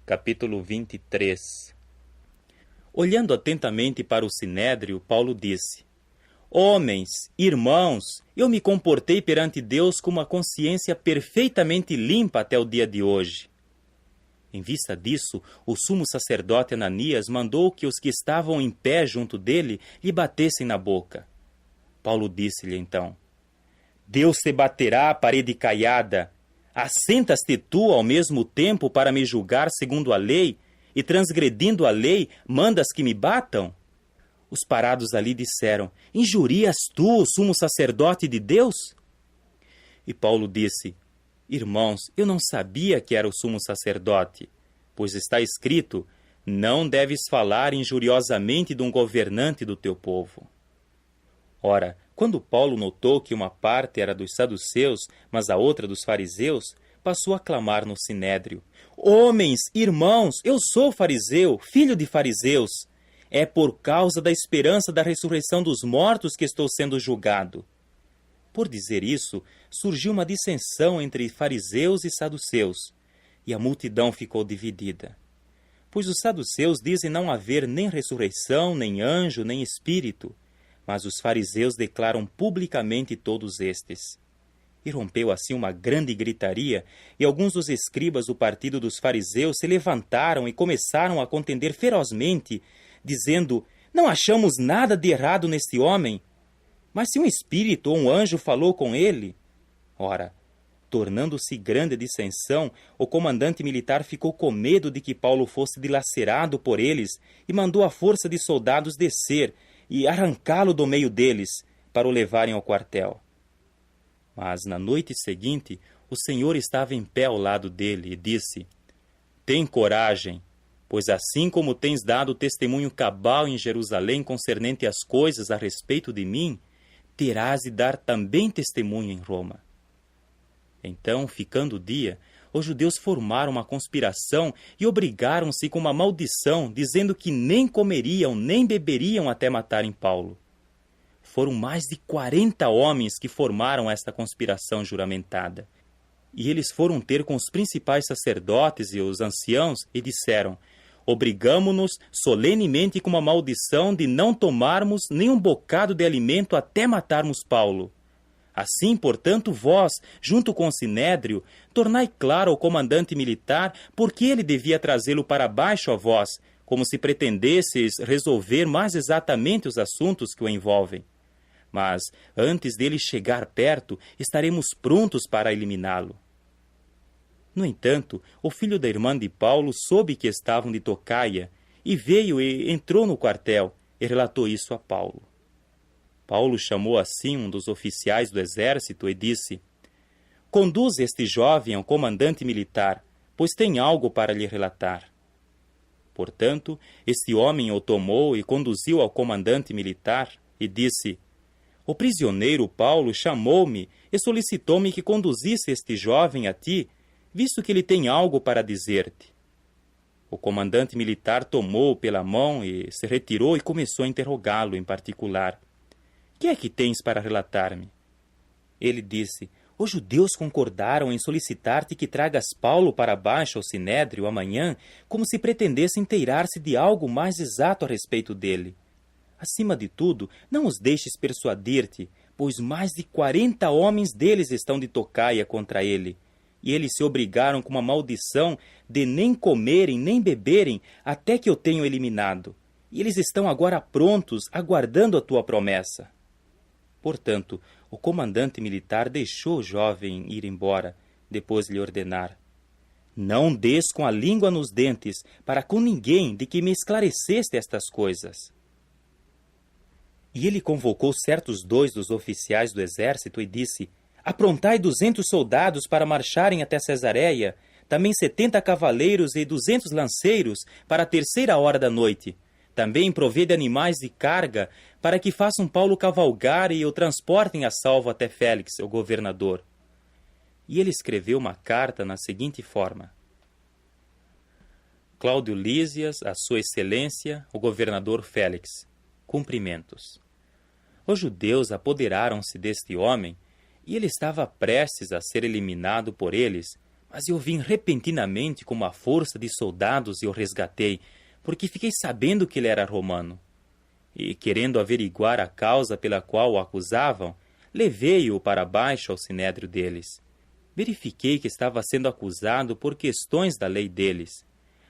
capítulo 23. Olhando atentamente para o sinédrio, Paulo disse: Homens, irmãos, eu me comportei perante Deus com uma consciência perfeitamente limpa até o dia de hoje. Em vista disso, o sumo sacerdote Ananias mandou que os que estavam em pé junto dele lhe batessem na boca. Paulo disse-lhe então: Deus te baterá a parede caiada. Assentas-te tu ao mesmo tempo para me julgar segundo a lei, e transgredindo a lei, mandas que me batam? Os parados ali disseram: Injurias tu o sumo sacerdote de Deus? E Paulo disse: Irmãos, eu não sabia que era o sumo sacerdote, pois está escrito: Não deves falar injuriosamente de um governante do teu povo. Ora, quando Paulo notou que uma parte era dos saduceus, mas a outra dos fariseus, passou a clamar no sinédrio: Homens, irmãos, eu sou fariseu, filho de fariseus. É por causa da esperança da ressurreição dos mortos que estou sendo julgado. Por dizer isso, surgiu uma dissensão entre fariseus e saduceus, e a multidão ficou dividida. Pois os saduceus dizem não haver nem ressurreição, nem anjo, nem espírito, mas os fariseus declaram publicamente todos estes. E rompeu assim uma grande gritaria, e alguns dos escribas do partido dos fariseus se levantaram e começaram a contender ferozmente, dizendo: Não achamos nada de errado neste homem. Mas se um espírito ou um anjo falou com ele... Ora, tornando-se grande a dissensão, o comandante militar ficou com medo de que Paulo fosse dilacerado por eles e mandou a força de soldados descer e arrancá-lo do meio deles, para o levarem ao quartel. Mas na noite seguinte, o Senhor estava em pé ao lado dele e disse: Tem coragem, pois assim como tens dado testemunho cabal em Jerusalém concernente às coisas a respeito de mim, terás de dar também testemunho em Roma. Então, ficando o dia, os judeus formaram uma conspiração e obrigaram-se com uma maldição, dizendo que nem comeriam nem beberiam até matarem Paulo. Foram mais de 40 homens que formaram esta conspiração juramentada. E eles foram ter com os principais sacerdotes e os anciãos e disseram: Obrigamo-nos solenemente com uma maldição de não tomarmos nem um bocado de alimento até matarmos Paulo. Assim, portanto, vós, junto com o sinédrio, tornai claro ao comandante militar por que ele devia trazê-lo para baixo a vós, como se pretendesseis resolver mais exatamente os assuntos que o envolvem. Mas, antes dele chegar perto, estaremos prontos para eliminá-lo. No entanto, o filho da irmã de Paulo soube que estavam de tocaia, e veio e entrou no quartel, e relatou isso a Paulo. Paulo chamou assim um dos oficiais do exército e disse: Conduz este jovem ao comandante militar, pois tem algo para lhe relatar. Portanto, este homem o tomou e conduziu ao comandante militar e disse: O prisioneiro Paulo chamou-me e solicitou-me que conduzisse este jovem a ti, visto que ele tem algo para dizer-te. O comandante militar tomou-o pela mão e se retirou e começou a interrogá-lo em particular. Que é que tens para relatar-me? Ele disse: Os judeus concordaram em solicitar-te que tragas Paulo para baixo ao sinédrio amanhã, como se pretendesse inteirar-se de algo mais exato a respeito dele. Acima de tudo, não os deixes persuadir-te, pois mais de 40 homens deles estão de tocaia contra ele, e eles se obrigaram com uma maldição de nem comerem nem beberem até que eu tenho eliminado, e eles estão agora prontos, aguardando a tua promessa. Portanto, o comandante militar deixou o jovem ir embora, depois lhe ordenar: Não des com a língua nos dentes para com ninguém de que me esclareceste estas coisas. E ele convocou certos 2 dos oficiais do exército e disse: Aprontai 200 soldados para marcharem até Cesareia, também 70 cavaleiros e 200 lanceiros para a 3ª hora da noite. Também provede animais de carga para que façam Paulo cavalgar e o transportem a salvo até Félix, o governador. E ele escreveu uma carta na seguinte forma: Cláudio Lísias, a sua excelência, o governador Félix, cumprimentos. Os judeus apoderaram-se deste homem, e ele estava prestes a ser eliminado por eles, Mas eu vim repentinamente com uma força de soldados e o resgatei, porque fiquei sabendo que ele era romano. E, querendo averiguar a causa pela qual o acusavam, levei-o para baixo ao sinédrio deles. Verifiquei que estava sendo acusado por questões da lei deles,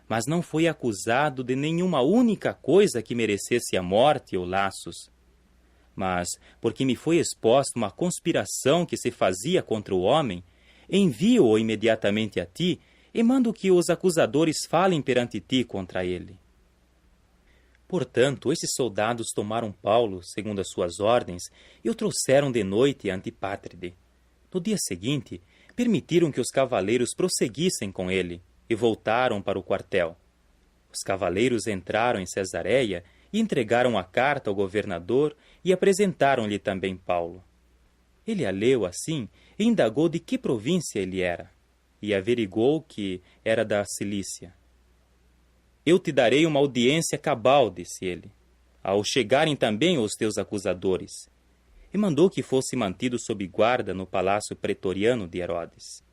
mas não foi acusado de nenhuma única coisa que merecesse a morte ou laços. Mas, porque me foi exposta uma conspiração que se fazia contra o homem, envio-o imediatamente a ti e mando que os acusadores falem perante ti contra ele. Portanto, esses soldados tomaram Paulo, segundo as suas ordens, e o trouxeram de noite a Antipátride. No dia seguinte, permitiram que os cavaleiros prosseguissem com ele, e voltaram para o quartel. Os cavaleiros entraram em Cesareia e entregaram a carta ao governador e apresentaram-lhe também Paulo. Ele a leu assim e indagou de que província ele era, e averigou que era da Cilícia. Eu te darei uma audiência cabal, disse ele, ao chegarem também os teus acusadores, e mandou que fosse mantido sob guarda no palácio pretoriano de Herodes.